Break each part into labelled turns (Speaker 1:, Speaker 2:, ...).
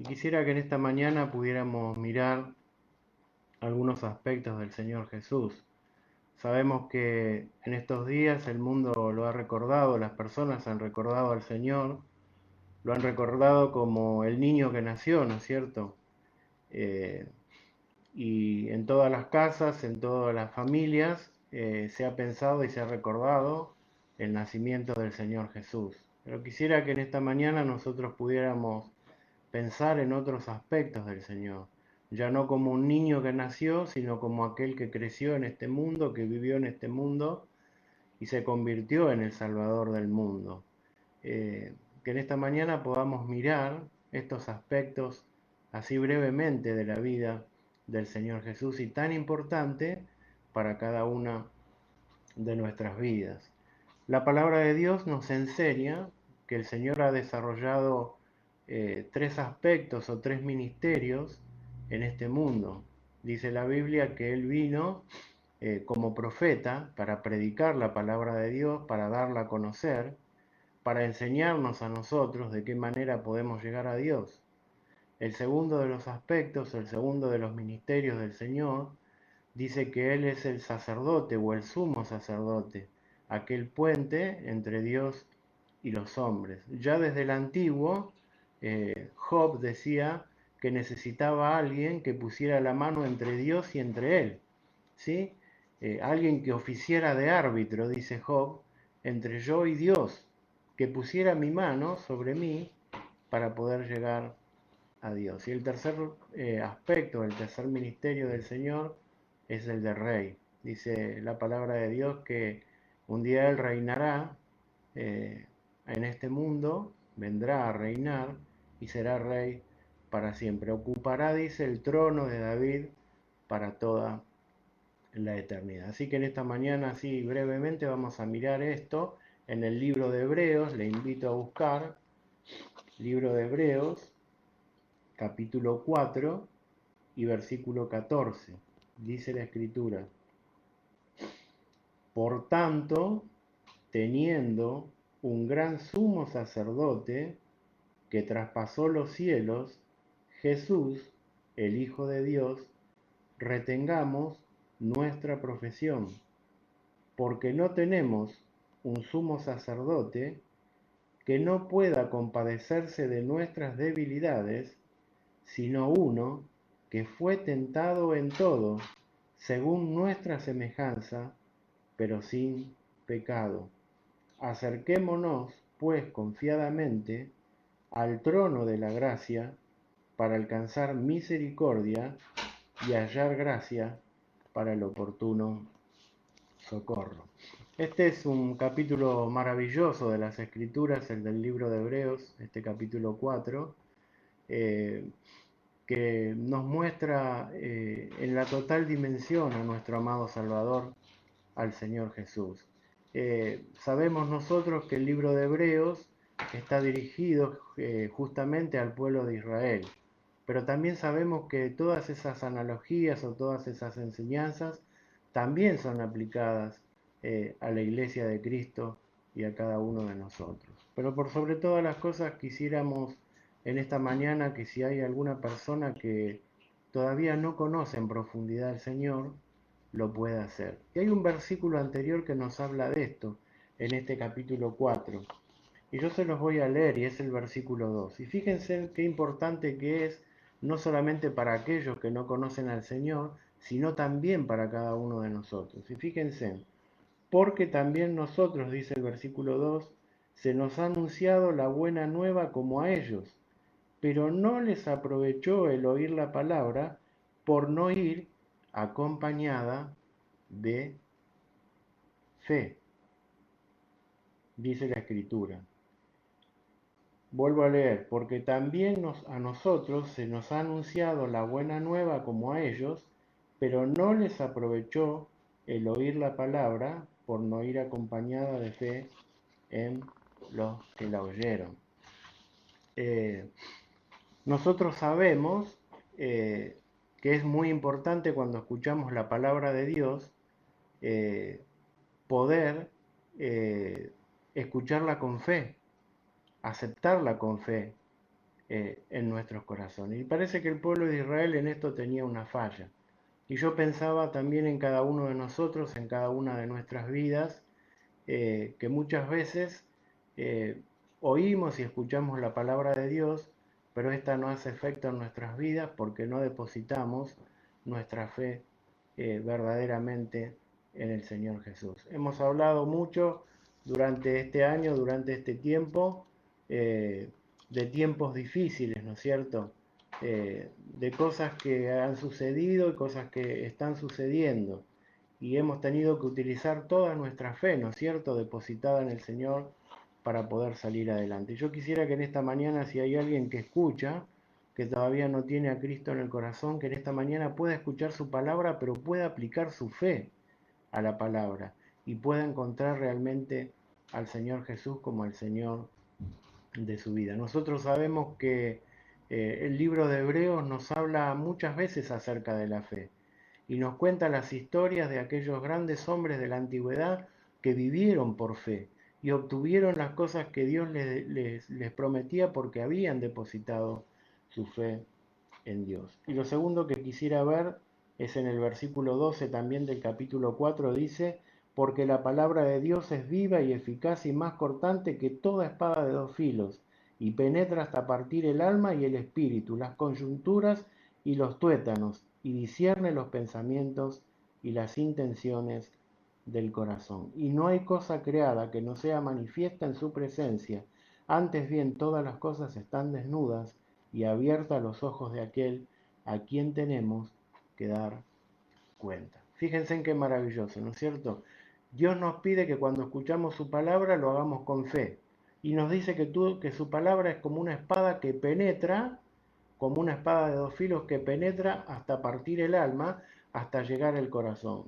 Speaker 1: quisiera que en esta mañana pudiéramos mirar algunos aspectos del Señor Jesús. Sabemos que en estos días el mundo lo ha recordado, las personas han recordado al Señor, lo han recordado como el niño que nació, ¿no es cierto? Eh, y en todas las casas, en todas las familias, se ha pensado y se ha recordado el nacimiento del Señor Jesús. Pero quisiera que en esta mañana nosotros pudiéramos pensar en otros aspectos del Señor, ya no como un niño que nació, sino como aquel que creció en este mundo, que vivió en este mundo y se convirtió en el Salvador del mundo. Que en esta mañana podamos mirar estos aspectos así brevemente de la vida del Señor Jesús y tan importante para cada una de nuestras vidas. La palabra de Dios nos enseña que el Señor ha desarrollado tres aspectos o tres ministerios en este mundo. Dice la Biblia que Él vino como profeta para predicar la palabra de Dios, para darla a conocer, para enseñarnos a nosotros de qué manera podemos llegar a Dios. El segundo de los aspectos, el segundo de los ministerios del Señor, dice que Él es el sacerdote o el sumo sacerdote, aquel puente entre Dios y los hombres. Ya desde el antiguo, Job decía que necesitaba a alguien que pusiera la mano entre Dios y entre él, ¿sí? Alguien que oficiara de árbitro, dice Job, entre yo y Dios, que pusiera mi mano sobre mí para poder llegar a Dios. Y el tercer aspecto, el tercer ministerio del Señor es el de rey. Dice la palabra de Dios que un día Él reinará eh, en este mundo, vendrá a reinar y será rey para siempre. Ocupará, dice, el trono de David para toda la eternidad. Así que en esta mañana, así brevemente, vamos a mirar esto en el libro de Hebreos. Le invito a buscar libro de Hebreos, capítulo 4 y versículo 14. Dice la escritura: por tanto, teniendo un gran sumo sacerdote que traspasó los cielos, Jesús, el Hijo de Dios, retengamos nuestra profesión, porque no tenemos un sumo sacerdote que no pueda compadecerse de nuestras debilidades, sino uno que fue tentado en todo, según nuestra semejanza, pero sin pecado. Acerquémonos, pues, confiadamente al trono de la gracia para alcanzar misericordia y hallar gracia para el oportuno socorro. Este es un capítulo maravilloso de las Escrituras, el del libro de Hebreos, este capítulo 4, eh, que nos muestra en la total dimensión a nuestro amado Salvador, al Señor Jesús. Sabemos nosotros que el libro de Hebreos está dirigido justamente al pueblo de Israel, pero también sabemos que todas esas analogías o todas esas enseñanzas también son aplicadas a la iglesia de Cristo y a cada uno de nosotros. Pero por sobre todas las cosas quisiéramos en esta mañana que si hay alguna persona que todavía no conoce en profundidad al Señor, lo pueda hacer. Y hay un versículo anterior que nos habla de esto, en este capítulo 4. Y yo se los voy a leer y es el versículo 2. Y fíjense qué importante que es, no solamente para aquellos que no conocen al Señor, sino también para cada uno de nosotros. Y fíjense, porque también nosotros, dice el versículo 2, se nos ha anunciado la buena nueva como a ellos, pero no les aprovechó el oír la palabra por no ir acompañada de fe, dice la escritura. Vuelvo a leer, porque también a nosotros se nos ha anunciado la buena nueva como a ellos, pero no les aprovechó el oír la palabra por no ir acompañada de fe en los que la oyeron. Eh, Nosotros sabemos que es muy importante cuando escuchamos la palabra de Dios eh, poder escucharla con fe, aceptarla con fe, en nuestros corazones. Y parece que el pueblo de Israel en esto tenía una falla. Y yo pensaba también en cada uno de nosotros, en cada una de nuestras vidas, que muchas veces eh, oímos y escuchamos la palabra de Dios, pero esta no hace efecto en nuestras vidas porque no depositamos nuestra fe verdaderamente en el Señor Jesús. Hemos hablado mucho durante este año, durante este tiempo, de tiempos difíciles, ¿no es cierto? De cosas que han sucedido y cosas que están sucediendo. Y hemos tenido que utilizar toda nuestra fe, ¿no es cierto?, depositada en el Señor para poder salir adelante. Yo quisiera que en esta mañana, si hay alguien que escucha, que todavía no tiene a Cristo en el corazón, que en esta mañana pueda escuchar su palabra, pero pueda aplicar su fe a la palabra y pueda encontrar realmente al Señor Jesús como el Señor de su vida. Nosotros sabemos que el libro de Hebreos nos habla muchas veces acerca de la fe y nos cuenta las historias de aquellos grandes hombres de la antigüedad que vivieron por fe y obtuvieron las cosas que Dios les prometía porque habían depositado su fe en Dios. Y lo segundo que quisiera ver es en el versículo 12 también del capítulo 4, dice, porque la palabra de Dios es viva y eficaz y más cortante que toda espada de dos filos, y penetra hasta partir el alma y el espíritu, las coyunturas y los tuétanos, y discierne los pensamientos y las intenciones del corazón. Y no hay cosa creada que no sea manifiesta en su presencia, antes bien todas las cosas están desnudas y abierta a los ojos de aquel a quien tenemos que dar cuenta. Fíjense en qué maravilloso, ¿no es cierto? Dios nos pide que cuando escuchamos su palabra lo hagamos con fe. Y nos dice que su palabra es como una espada que penetra, como una espada de dos filos que penetra hasta partir el alma, hasta llegar al corazón.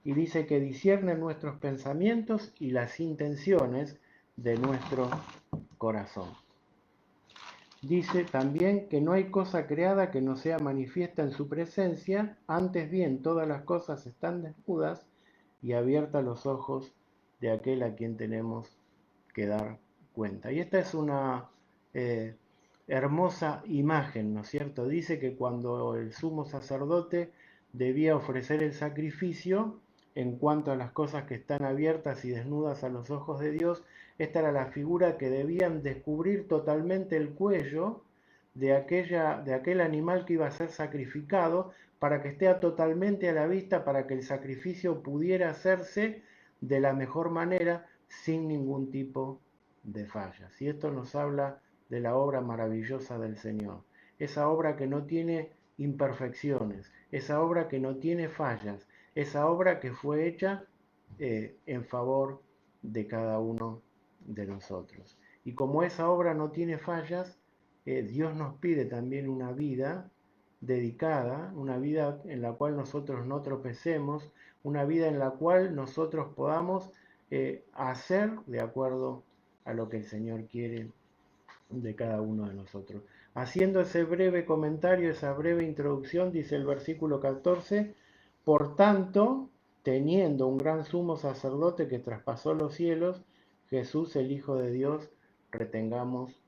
Speaker 1: Y dice que discierne nuestros pensamientos y las intenciones de nuestro corazón. Dice también que no hay cosa creada que no sea manifiesta en su presencia, antes bien todas las cosas están desnudas y abiertas los ojos de aquel a quien tenemos que dar cuenta. Y esta es una eh, hermosa imagen, ¿no es cierto? Dice que cuando el sumo sacerdote debía ofrecer el sacrificio, en cuanto a las cosas que están abiertas y desnudas a los ojos de Dios, esta era la figura que debían descubrir totalmente el cuello de aquel animal que iba a ser sacrificado para que esté totalmente a la vista, para que el sacrificio pudiera hacerse de la mejor manera sin ningún tipo de fallas. Y esto nos habla de la obra maravillosa del Señor. Esa obra que no tiene imperfecciones, esa obra que no tiene fallas, esa obra que fue hecha en favor de cada uno de nosotros. Y como esa obra no tiene fallas, Dios nos pide también una vida dedicada, una vida en la cual nosotros no tropecemos, una vida en la cual nosotros podamos hacer de acuerdo a lo que el Señor quiere de cada uno de nosotros. Haciendo ese breve comentario, esa breve introducción, dice el versículo 14, por tanto, teniendo un gran sumo sacerdote que traspasó los cielos, Jesús el Hijo de Dios, retengamos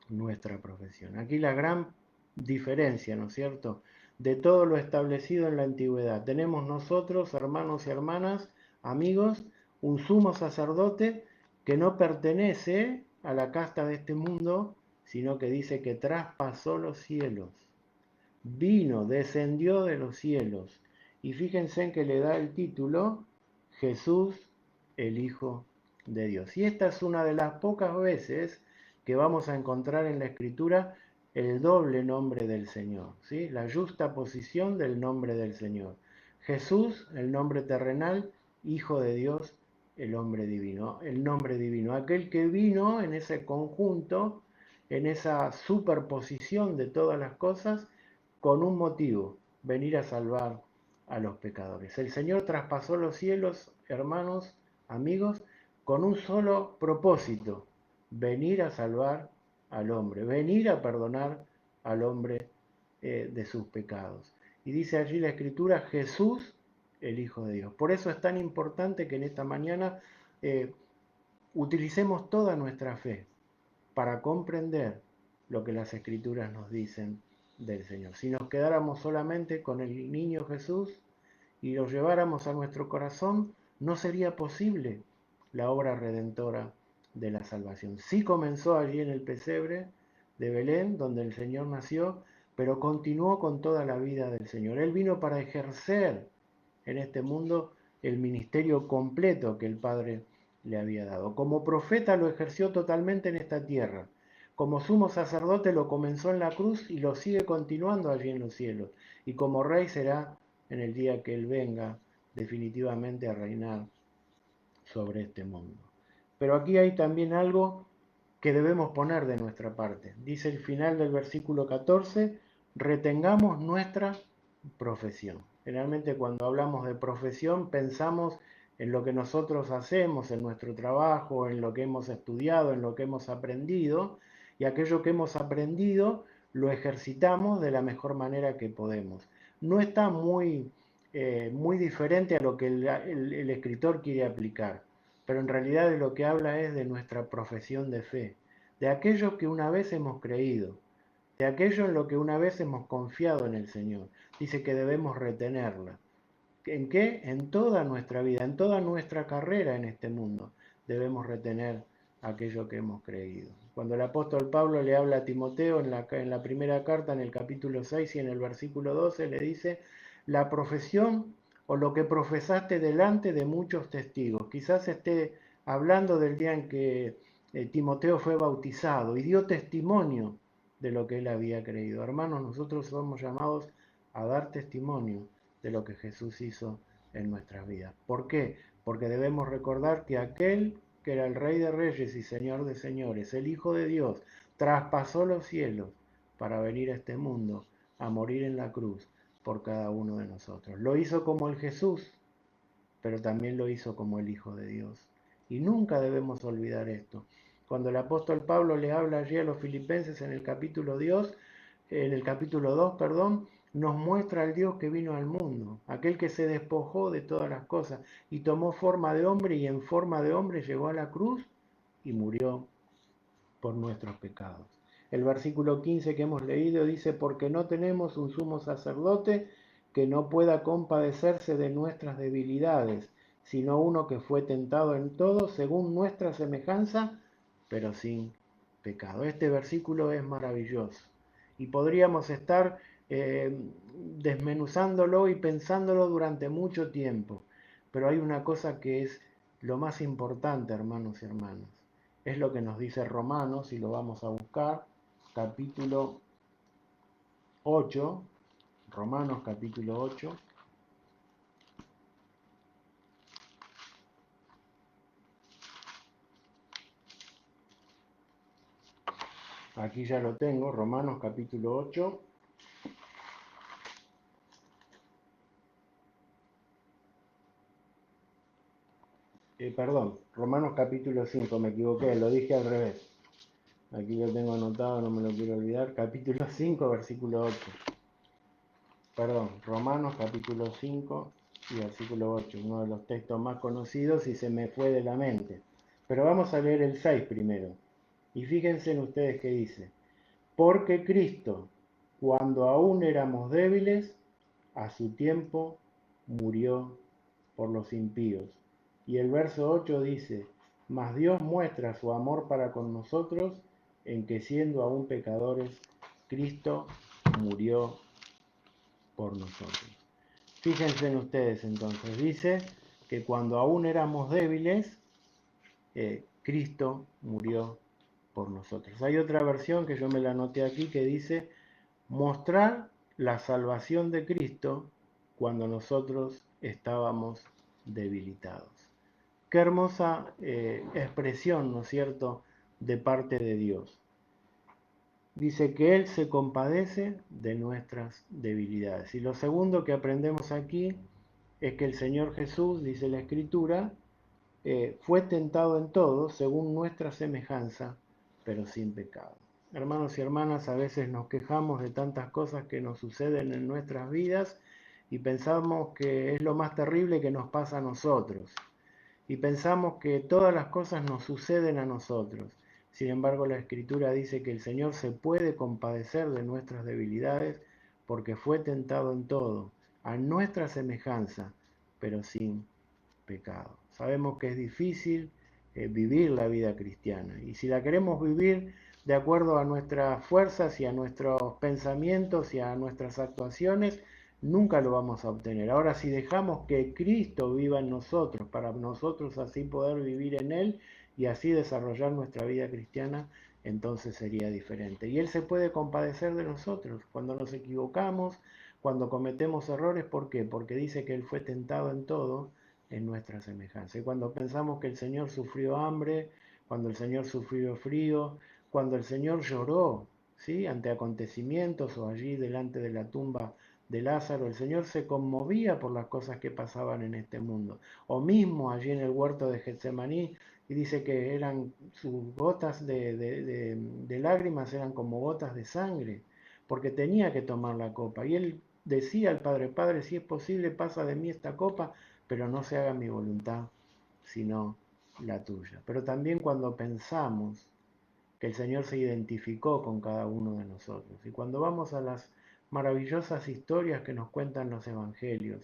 Speaker 1: nuestra profesión. Aquí la gran diferencia, ¿no es cierto?, de todo lo establecido en la antigüedad. Tenemos nosotros, hermanos y hermanas, amigos, un sumo sacerdote que no pertenece a la casta de este mundo, sino que dice que traspasó los cielos, vino, descendió de los cielos. Y fíjense en que le da el título Jesús, el Hijo de Dios. Y esta es una de las pocas veces que vamos a encontrar en la Escritura el doble nombre del Señor, ¿sí? La justa posición del nombre del Señor. Jesús, el nombre terrenal, Hijo de Dios, el hombre divino, el nombre divino. Aquel que vino en ese conjunto, en esa superposición de todas las cosas, con un motivo, venir a salvar a los pecadores. El Señor traspasó los cielos, hermanos, amigos, con un solo propósito, venir a salvar al hombre, venir a perdonar al hombre de sus pecados. Y dice allí la Escritura, Jesús, el Hijo de Dios. Por eso es tan importante que en esta mañana utilicemos toda nuestra fe para comprender lo que las Escrituras nos dicen del Señor. Si nos quedáramos solamente con el niño Jesús y lo lleváramos a nuestro corazón, no sería posible la obra redentora de la salvación. Sí comenzó allí en el pesebre de Belén, donde el Señor nació, pero continuó con toda la vida del Señor. Él vino para ejercer en este mundo el ministerio completo que el Padre le había dado. Como profeta lo ejerció totalmente en esta tierra. Como sumo sacerdote lo comenzó en la cruz y lo sigue continuando allí en los cielos. Y como rey será en el día que Él venga definitivamente a reinar sobre este mundo. Pero aquí hay también algo que debemos poner de nuestra parte. Dice el final del versículo 14, retengamos nuestra profesión. Generalmente cuando hablamos de profesión pensamos en lo que nosotros hacemos, en nuestro trabajo, en lo que hemos estudiado, en lo que hemos aprendido, y aquello que hemos aprendido lo ejercitamos de la mejor manera que podemos. No está muy diferente a lo que el escritor quiere aplicar, pero en realidad de lo que habla es de nuestra profesión de fe, de aquello que una vez hemos creído, de aquello en lo que una vez hemos confiado en el Señor. Dice que debemos retenerla. ¿En qué? En toda nuestra vida, en toda nuestra carrera en este mundo, debemos retener aquello que hemos creído. Cuando el apóstol Pablo le habla a Timoteo en la primera carta, en el capítulo 6 y en el versículo 12, le dice, la profesión o lo que profesaste delante de muchos testigos. Quizás esté hablando del día en que Timoteo fue bautizado y dio testimonio de lo que él había creído. Hermanos, nosotros somos llamados a dar testimonio de lo que Jesús hizo en nuestras vidas. ¿Por qué? Porque debemos recordar que aquel que era el Rey de Reyes y Señor de Señores, el Hijo de Dios, traspasó los cielos para venir a este mundo a morir en la cruz por cada uno de nosotros. Lo hizo como el Jesús, pero también lo hizo como el Hijo de Dios. Y nunca debemos olvidar esto. Cuando el apóstol Pablo le habla allí a los filipenses en el capítulo 2, perdón, nos muestra al Dios que vino al mundo, aquel que se despojó de todas las cosas y tomó forma de hombre y en forma de hombre llegó a la cruz y murió por nuestros pecados. El versículo 15 que hemos leído dice, porque no tenemos un sumo sacerdote que no pueda compadecerse de nuestras debilidades, sino uno que fue tentado en todo según nuestra semejanza, pero sin pecado. Este versículo es maravilloso y podríamos estar desmenuzándolo y pensándolo durante mucho tiempo, pero hay una cosa que es lo más importante, hermanos y hermanas. Es lo que nos dice Romanos, y lo vamos a buscar, capítulo 8, Romanos capítulo 8. Aquí ya lo tengo, Romanos capítulo 8. Perdón, Romanos capítulo 5, me equivoqué, lo dije al revés. Aquí lo tengo anotado, no me lo quiero olvidar. Capítulo 5, versículo 8. Perdón, Romanos capítulo 5 y versículo 8, uno de los textos más conocidos y se me fue de la mente. Pero vamos a leer el 6 primero. Y fíjense en ustedes qué dice. Porque Cristo, cuando aún éramos débiles, a su tiempo murió por los impíos. Y el verso 8 dice, mas Dios muestra su amor para con nosotros en que siendo aún pecadores, Cristo murió por nosotros. Fíjense en ustedes entonces, dice que cuando aún éramos débiles, Cristo murió por nosotros. Hay otra versión que yo me la anoté aquí que dice, mostrar la salvación de Cristo cuando nosotros estábamos debilitados. Qué hermosa expresión, ¿no es cierto?, de parte de Dios. Dice que Él se compadece de nuestras debilidades. Y lo segundo que aprendemos aquí es que el Señor Jesús, dice la Escritura, fue tentado en todo según nuestra semejanza, pero sin pecado. Hermanos y hermanas, a veces nos quejamos de tantas cosas que nos suceden en nuestras vidas y pensamos que es lo más terrible que nos pasa a nosotros. Y pensamos que todas las cosas nos suceden a nosotros. Sin embargo, la Escritura dice que el Señor se puede compadecer de nuestras debilidades porque fue tentado en todo, a nuestra semejanza, pero sin pecado. Sabemos que es difícil vivir la vida cristiana y si la queremos vivir de acuerdo a nuestras fuerzas y a nuestros pensamientos y a nuestras actuaciones, nunca lo vamos a obtener. Ahora, si dejamos que Cristo viva en nosotros, para nosotros así poder vivir en Él y así desarrollar nuestra vida cristiana, entonces sería diferente. Y Él se puede compadecer de nosotros cuando nos equivocamos, cuando cometemos errores. ¿Por qué? Porque dice que Él fue tentado en todo en nuestra semejanza. Y cuando pensamos que el Señor sufrió hambre, cuando el Señor sufrió frío, cuando el Señor lloró, ¿sí?, ante acontecimientos o allí delante de la tumba de Lázaro, el Señor se conmovía por las cosas que pasaban en este mundo. O mismo allí en el huerto de Getsemaní, y dice que eran sus gotas de lágrimas, eran como gotas de sangre, porque tenía que tomar la copa. Y él decía al Padre, Padre, si es posible, pasa de mí esta copa, pero no se haga mi voluntad, sino la tuya. Pero también cuando pensamos que el Señor se identificó con cada uno de nosotros, y cuando vamos a las maravillosas historias que nos cuentan los evangelios,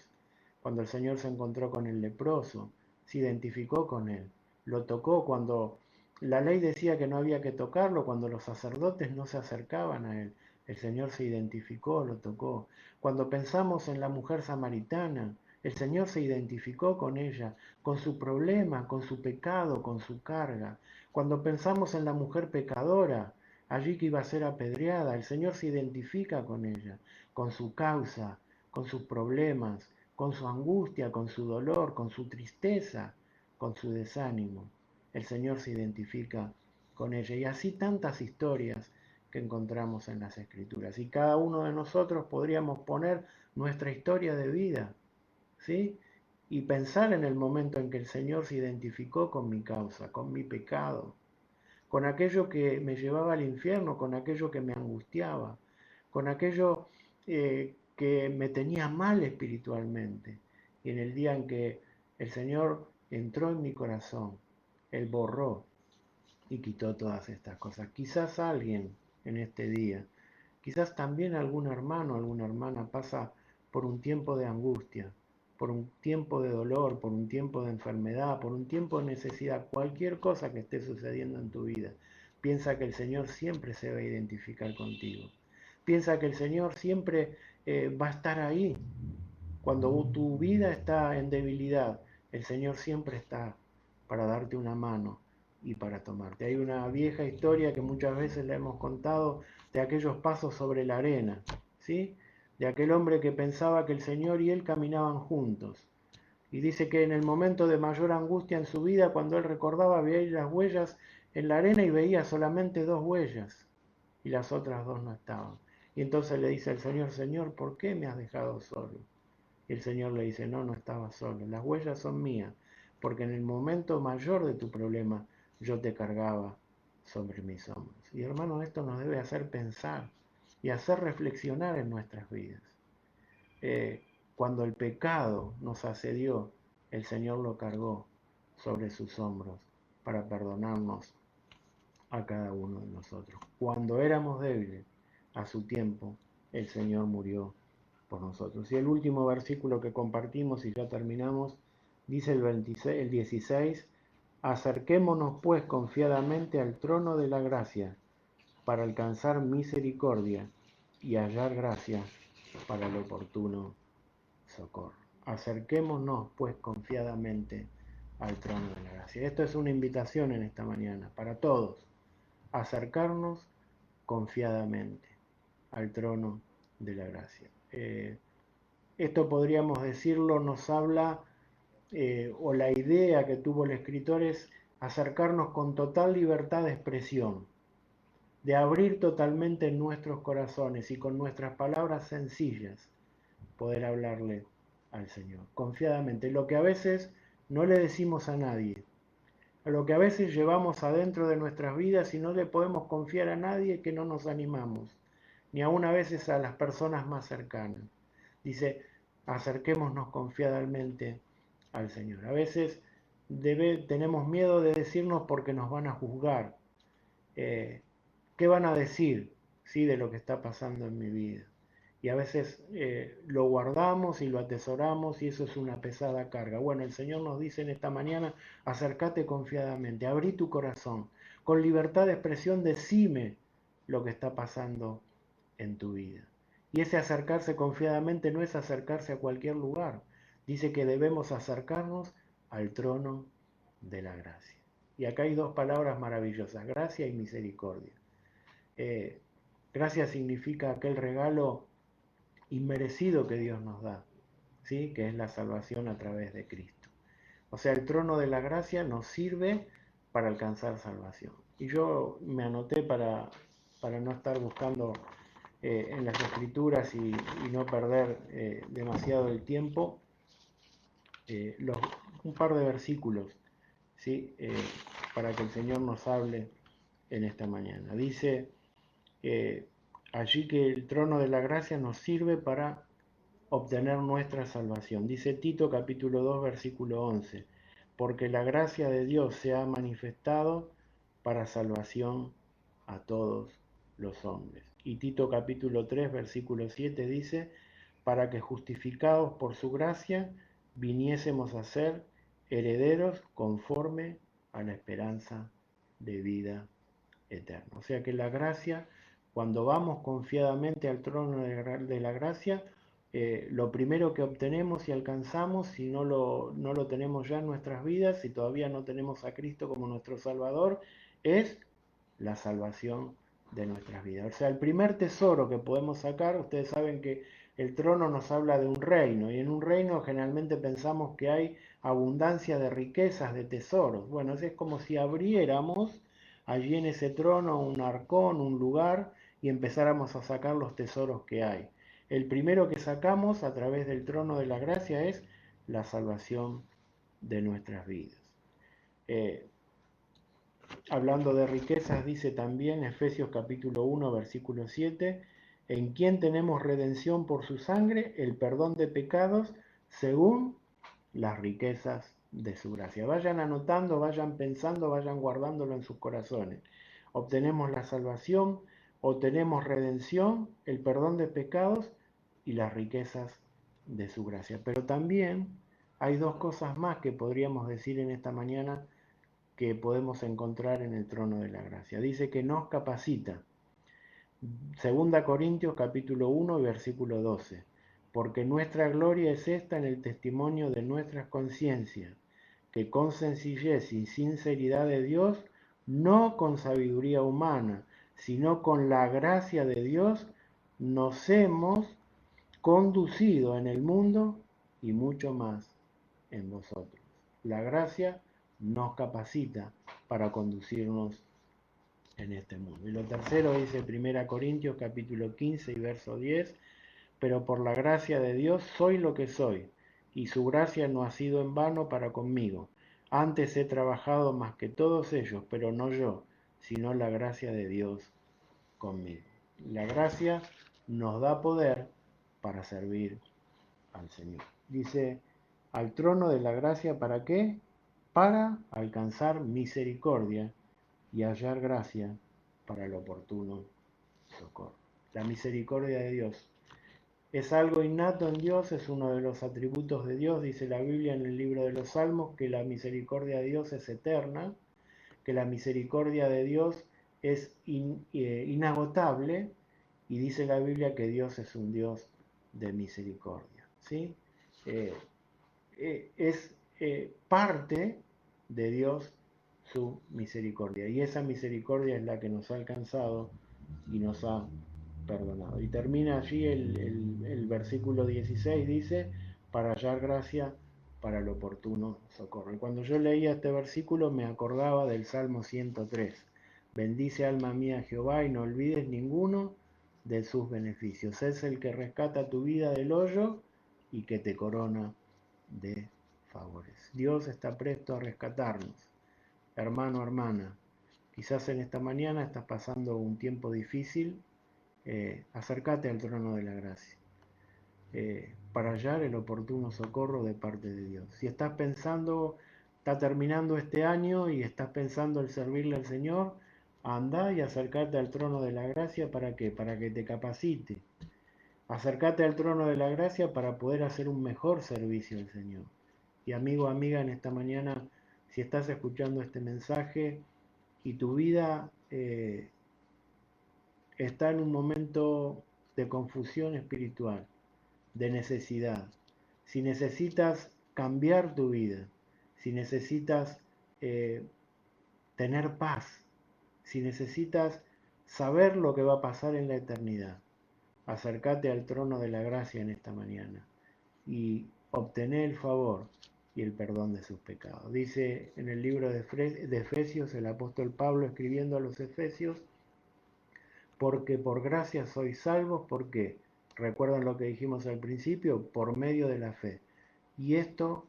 Speaker 1: cuando el Señor se encontró con el leproso, se identificó con él, lo tocó cuando la ley decía que no había que tocarlo, cuando los sacerdotes no se acercaban a él, el Señor se identificó, lo tocó. Cuando pensamos en la mujer samaritana, el Señor se identificó con ella, con su problema, con su pecado, con su carga. Cuando pensamos en la mujer pecadora, allí que iba a ser apedreada, el Señor se identifica con ella, con su causa, con sus problemas, con su angustia, con su dolor, con su tristeza, con su desánimo. El Señor se identifica con ella. Y así tantas historias que encontramos en las Escrituras. Y cada uno de nosotros podríamos poner nuestra historia de vida, ¿sí? Y pensar en el momento en que el Señor se identificó con mi causa, con mi pecado, con aquello que me llevaba al infierno, con aquello que me angustiaba, con aquello que me tenía mal espiritualmente. Y en el día en que el Señor entró en mi corazón, Él borró y quitó todas estas cosas. Quizás alguien en este día, quizás también algún hermano, alguna hermana pasa por un tiempo de angustia, por un tiempo de dolor, por un tiempo de enfermedad, por un tiempo de necesidad, cualquier cosa que esté sucediendo en tu vida. Piensa que el Señor siempre se va a identificar contigo. Piensa que el Señor siempre va a estar ahí. Cuando tu vida está en debilidad, el Señor siempre está para darte una mano y para tomarte. Hay una vieja historia que muchas veces la hemos contado de aquellos pasos sobre la arena, ¿sí? De aquel hombre que pensaba que el Señor y él caminaban juntos. Y dice que en el momento de mayor angustia en su vida, cuando él recordaba, veía las huellas en la arena y veía solamente dos huellas y las otras dos no estaban. Y entonces le dice al Señor, Señor, ¿por qué me has dejado solo? Y el Señor le dice, no, no estabas solo, las huellas son mías, porque en el momento mayor de tu problema yo te cargaba sobre mis hombros. Y hermano, esto nos debe hacer pensar y hacer reflexionar en nuestras vidas. Eh, Cuando el pecado nos asedió, el Señor lo cargó sobre sus hombros para perdonarnos a cada uno de nosotros. Cuando éramos débiles, a su tiempo, el Señor murió por nosotros. Y el último versículo que compartimos, y ya terminamos, dice el 16, acerquémonos pues confiadamente al trono de la gracia para alcanzar misericordia y hallar gracia para el oportuno socorro. Acerquémonos pues confiadamente al trono de la gracia. Esto es una invitación en esta mañana para todos, acercarnos confiadamente al trono de la gracia. Esto podríamos decirlo, nos habla, o la idea que tuvo el escritor es acercarnos con total libertad de expresión, de abrir totalmente nuestros corazones y con nuestras palabras sencillas poder hablarle al Señor, confiadamente, lo que a veces no le decimos a nadie, a lo que a veces llevamos adentro de nuestras vidas y no le podemos confiar a nadie, que no nos animamos, ni aún a veces a las personas más cercanas. Dice, acerquémonos confiadamente al Señor. A veces tenemos miedo de decirnos porque nos van a juzgar, ¿Qué van a decir, ¿sí?, de lo que está pasando en mi vida? Y a veces lo guardamos y lo atesoramos y eso es una pesada carga. Bueno, el Señor nos dice en esta mañana, acércate confiadamente, abrí tu corazón, con libertad de expresión decime lo que está pasando en tu vida. Y ese acercarse confiadamente no es acercarse a cualquier lugar. Dice que debemos acercarnos al trono de la gracia. Y acá hay dos palabras maravillosas, gracia y misericordia. Eh, Gracia significa aquel regalo inmerecido que Dios nos da, ¿sí?, que es la salvación a través de Cristo. O sea, el trono de la gracia nos sirve para alcanzar salvación. Y yo me anoté para no estar buscando en las escrituras y no perder demasiado el tiempo, un par de versículos, ¿sí?, para que el Señor nos hable en esta mañana. Dice allí que el trono de la gracia nos sirve para obtener nuestra salvación. Dice Tito capítulo 2 versículo 11, porque la gracia de Dios se ha manifestado para salvación a todos los hombres. Y Tito capítulo 3 versículo 7 dice, para que justificados por su gracia viniésemos a ser herederos conforme a la esperanza de vida eterna. O sea que la gracia, cuando vamos confiadamente al trono de la gracia, lo primero que obtenemos y alcanzamos, si no lo tenemos ya en nuestras vidas, si todavía no tenemos a Cristo como nuestro Salvador, es la salvación de nuestras vidas. O sea, el primer tesoro que podemos sacar, ustedes saben que el trono nos habla de un reino, y en un reino generalmente pensamos que hay abundancia de riquezas, de tesoros. Bueno, es como si abriéramos allí en ese trono un arcón, un lugar, y empezáramos a sacar los tesoros que hay. El primero que sacamos a través del trono de la gracia es la salvación de nuestras vidas. Hablando de riquezas, dice también Efesios capítulo 1, versículo 7, en quien tenemos redención por su sangre, el perdón de pecados, según las riquezas de su gracia. Vayan anotando, vayan pensando, vayan guardándolo en sus corazones. Obtenemos la salvación, obtenemos redención, el perdón de pecados y las riquezas de su gracia. Pero también hay dos cosas más que podríamos decir en esta mañana que podemos encontrar en el trono de la gracia. Dice que nos capacita. Segunda Corintios capítulo 1 versículo 12. Porque nuestra gloria es esta en el testimonio de nuestras conciencias, que con sencillez y sinceridad de Dios, no con sabiduría humana, sino con la gracia de Dios, nos hemos conducido en el mundo y mucho más en vosotros. La gracia nos capacita para conducirnos en este mundo. Y lo tercero dice 1 Corintios capítulo 15 y verso 10, pero por la gracia de Dios soy lo que soy, y su gracia no ha sido en vano para conmigo. Antes he trabajado más que todos ellos, pero no yo, sino la gracia de Dios conmigo. La gracia nos da poder para servir al Señor. Dice, al trono de la gracia, ¿para qué? Para alcanzar misericordia y hallar gracia para el oportuno socorro. La misericordia de Dios es algo innato en Dios, es uno de los atributos de Dios. Dice la Biblia en el libro de los Salmos que la misericordia de Dios es eterna, que la misericordia de Dios es inagotable, y dice la Biblia que Dios es un Dios de misericordia, ¿sí? Es parte de Dios su misericordia, y esa misericordia es la que nos ha alcanzado y nos ha perdonado. Y termina allí el versículo 16, dice, para hallar gracia para el oportuno socorro. Y cuando yo leía este versículo me acordaba del Salmo 103. Bendice alma mía Jehová y no olvides ninguno de sus beneficios. Es el que rescata tu vida del hoyo y que te corona de favores. Dios está presto a rescatarnos. Hermano, hermana, quizás en esta mañana estás pasando un tiempo difícil, acércate al trono de la gracia para hallar el oportuno socorro de parte de Dios. Si estás pensando, está terminando este año y estás pensando en servirle al Señor, Andá y acercate al trono de la gracia, ¿para qué? Para que te capacite. Acercate al trono de la gracia para poder hacer un mejor servicio al Señor. Y amigo, amiga, en esta mañana, si estás escuchando este mensaje y tu vida está en un momento de confusión espiritual, de necesidad, si necesitas cambiar tu vida, si necesitas eh, tener paz, si necesitas saber lo que va a pasar en la eternidad, acércate al trono de la gracia en esta mañana y obtener el favor y el perdón de sus pecados. Dice en el libro de Efesios el apóstol Pablo escribiendo a los Efesios, porque por gracia sois salvos, porque, recuerdan lo que dijimos al principio, por medio de la fe. Y esto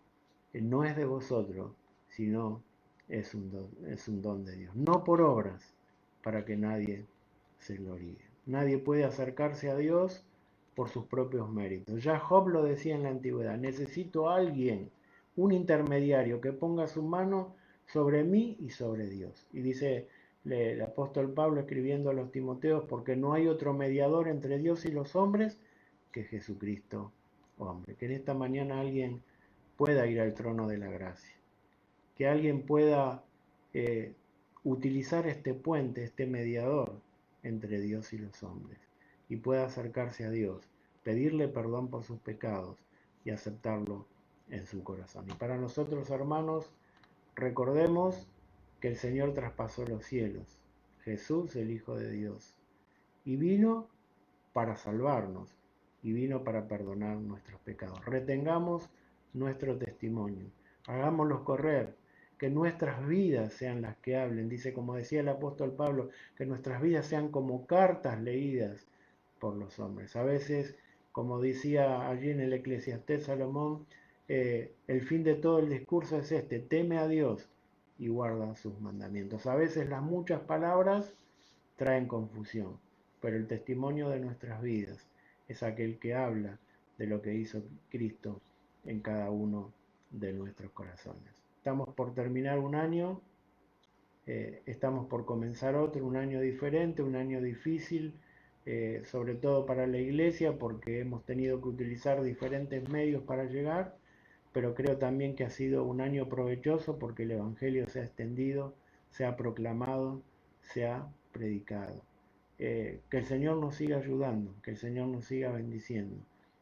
Speaker 1: no es de vosotros, sino es un don de Dios. No por obras, para que nadie se gloríe. Nadie puede acercarse a Dios por sus propios méritos. Ya Job lo decía en la antigüedad, necesito a alguien, un intermediario, que ponga su mano sobre mí y sobre Dios. Y dice el apóstol Pablo escribiendo a los Timoteos, porque no hay otro mediador entre Dios y los hombres que Jesucristo, hombre. Que en esta mañana alguien pueda ir al trono de la gracia, que alguien pueda eh, utilizar este puente, este mediador entre Dios y los hombres, y pueda acercarse a Dios, pedirle perdón por sus pecados y aceptarlo en su corazón. Y para nosotros, hermanos, recordemos que el Señor traspasó los cielos, Jesús, el Hijo de Dios, y vino para salvarnos y vino para perdonar nuestros pecados. Retengamos nuestro testimonio, hagámoslo correr, que nuestras vidas sean las que hablen. Dice, como decía el apóstol Pablo, que nuestras vidas sean como cartas leídas por los hombres. A veces, como decía allí en el Eclesiastés Salomón, el fin de todo el discurso es este: teme a Dios y guarda sus mandamientos. A veces las muchas palabras traen confusión, pero el testimonio de nuestras vidas es aquel que habla de lo que hizo Cristo en cada uno de nuestros corazones. Estamos por terminar un año, estamos por comenzar otro, un año diferente, un año difícil, sobre todo para la iglesia, porque hemos tenido que utilizar diferentes medios para llegar, pero creo también que ha sido un año provechoso porque el Evangelio se ha extendido, se ha proclamado, se ha predicado. Que el Señor nos siga ayudando, que el Señor nos siga bendiciendo,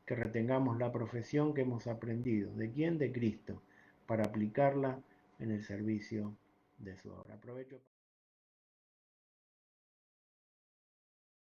Speaker 1: que retengamos la profesión que hemos aprendido. ¿De quién? De Cristo, para aplicarla en el servicio de su obra. Aprovecho